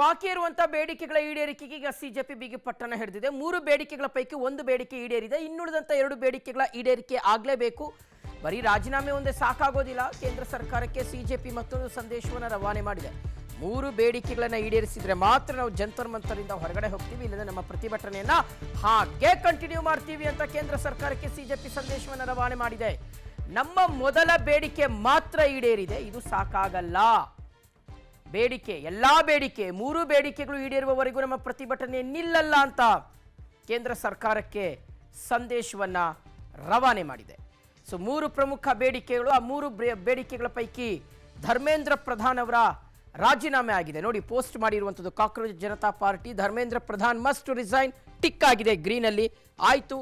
ಬಾಕಿ ಇರುವಂತಹ ಬೇಡಿಕೆಗಳ ಈಡೇರಿಕೆಗೆ ಈಗ ಸಿಜೆಪಿ ಬಿಗಿ ಪಟ್ಟಣ ಹಿಡಿದಿದೆ. 3 ಬೇಡಿಕೆಗಳ ಪೈಕಿ 1 ಬೇಡಿಕೆ ಈಡೇರಿದೆ. ಇನ್ನುಳಿದಂತ 2 ಬೇಡಿಕೆಗಳ ಈಡೇರಿಕೆ ಆಗಲೇಬೇಕು. ಬರೀ ರಾಜೀನಾಮೆ ಒಂದೇ ಸಾಕಾಗೋದಿಲ್ಲ. ಕೇಂದ್ರ ಸರ್ಕಾರಕ್ಕೆ ಸಿಜೆಪಿ ಮತ್ತೊಂದು ಸಂದೇಶವನ್ನು ರವಾನೆ ಮಾಡಿದೆ. 3 ಬೇಡಿಕೆಗಳನ್ನು ಈಡೇರಿಸಿದ್ರೆ ಮಾತ್ರ ನಾವು ಜಂತರ್ ಮಂತರಿಂದ ಹೊರಗಡೆ ಹೋಗ್ತೀವಿ, ಇಲ್ಲದೆ ನಮ್ಮ ಪ್ರತಿಭಟನೆಯನ್ನ ಹಾಗೆ ಕಂಟಿನ್ಯೂ ಮಾಡ್ತೀವಿ ಅಂತ ಕೇಂದ್ರ ಸರ್ಕಾರಕ್ಕೆ ಸಿಜೆಪಿ ಸಂದೇಶವನ್ನು ರವಾನೆ ಮಾಡಿದೆ. ನಮ್ಮ ಮೊದಲ ಬೇಡಿಕೆ ಮಾತ್ರ ಈಡೇರಿದೆ, ಇದು ಸಾಕಾಗಲ್ಲ. ಬೇಡಿಕೆ ಎಲ್ಲಾ ಬೇಡಿಕೆ 3 ಬೇಡಿಕೆಗಳು ಈಡೇರುವವರೆಗೂ ನಮ್ಮ ಪ್ರತಿಭಟನೆ ನಿಲ್ಲಲ್ಲ ಅಂತ ಕೇಂದ್ರ ಸರ್ಕಾರಕ್ಕೆ ಸಂದೇಶವನ್ನ ರವಾನೆ ಮಾಡಿದೆ. ಸೊ 3 ಪ್ರಮುಖ ಬೇಡಿಕೆಗಳು, ಆ 3 ಬೇಡಿಕೆಗಳ ಪೈಕಿ ಧರ್ಮೇಂದ್ರ ಪ್ರಧಾನ್ ಅವರ ರಾಜೀನಾಮೆ ಆಗಿದೆ. ನೋಡಿ, ಪೋಸ್ಟ್ ಮಾಡಿರುವಂಥದ್ದು cockroach Janata party. Dharmendra Pradhan must resign, tick ಆಗಿದೆ ಗ್ರೀನ್ ಅಲ್ಲಿ, ಆಯ್ತು.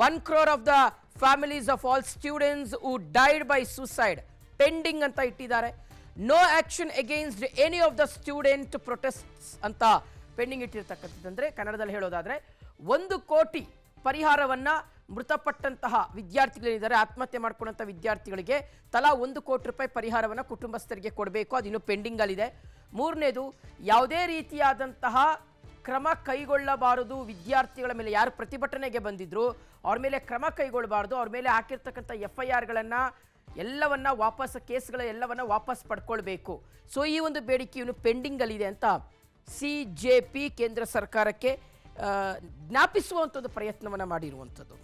1 crore of the families of all students who died by suicide pending ಅಂತ ಇಟ್ಟಿದ್ದಾರೆ. No action against any of the student protests ಅಂತ ಪೆಂಡಿಂಗ್ ಇಟ್ಟಿರ್ತಕ್ಕಂಥದ್ದಂದ್ರೆ, ಕನ್ನಡದಲ್ಲಿ ಹೇಳೋದಾದ್ರೆ 1 ಕೋಟಿ ಪರಿಹಾರವನ್ನ ಮೃತಪಟ್ಟಂತಹ ವಿದ್ಯಾರ್ಥಿಗಳಿದ್ದಾರೆ, ಆತ್ಮಹತ್ಯೆ ಮಾಡ್ಕೊಂಡಂಥ ವಿದ್ಯಾರ್ಥಿಗಳಿಗೆ ತಲಾ 1 ಕೋಟಿ ರೂಪಾಯಿ ಪರಿಹಾರವನ್ನು ಕುಟುಂಬಸ್ಥರಿಗೆ ಕೊಡಬೇಕು. ಅದಿನ್ನೂ ಪೆಂಡಿಂಗ್ ಅಲ್ಲಿದೆ. 3ನೇದು, ಯಾವುದೇ ರೀತಿಯಾದಂತಹ ಕ್ರಮ ಕೈಗೊಳ್ಳಬಾರದು. ವಿದ್ಯಾರ್ಥಿಗಳ ಮೇಲೆ ಯಾರು ಪ್ರತಿಭಟನೆಗೆ ಬಂದಿದ್ರು ಅವ್ರ ಮೇಲೆ ಕ್ರಮ ಕೈಗೊಳ್ಳಬಾರದು. ಅವ್ರ ಮೇಲೆ ಹಾಕಿರ್ತಕ್ಕಂಥ FIRಗಳನ್ನು ಎಲ್ಲವನ್ನ ವಾಪಸ್, ಕೇಸ್ಗಳ ಎಲ್ಲವನ್ನ ವಾಪಸ್ ಪಡ್ಕೊಳ್ಬೇಕು. ಸೊ ಈ ಒಂದು ಬೇಡಿಕೆಯನ್ನು ಪೆಂಡಿಂಗ್ ಅಲ್ಲಿದೆ ಅಂತ ಸಿಜೆಪಿ ಕೇಂದ್ರ ಸರ್ಕಾರಕ್ಕೆ ಜ್ಞಾಪಿಸುವಂಥದ್ದು ಪ್ರಯತ್ನವನ್ನು ಮಾಡಿರುವಂಥದ್ದು.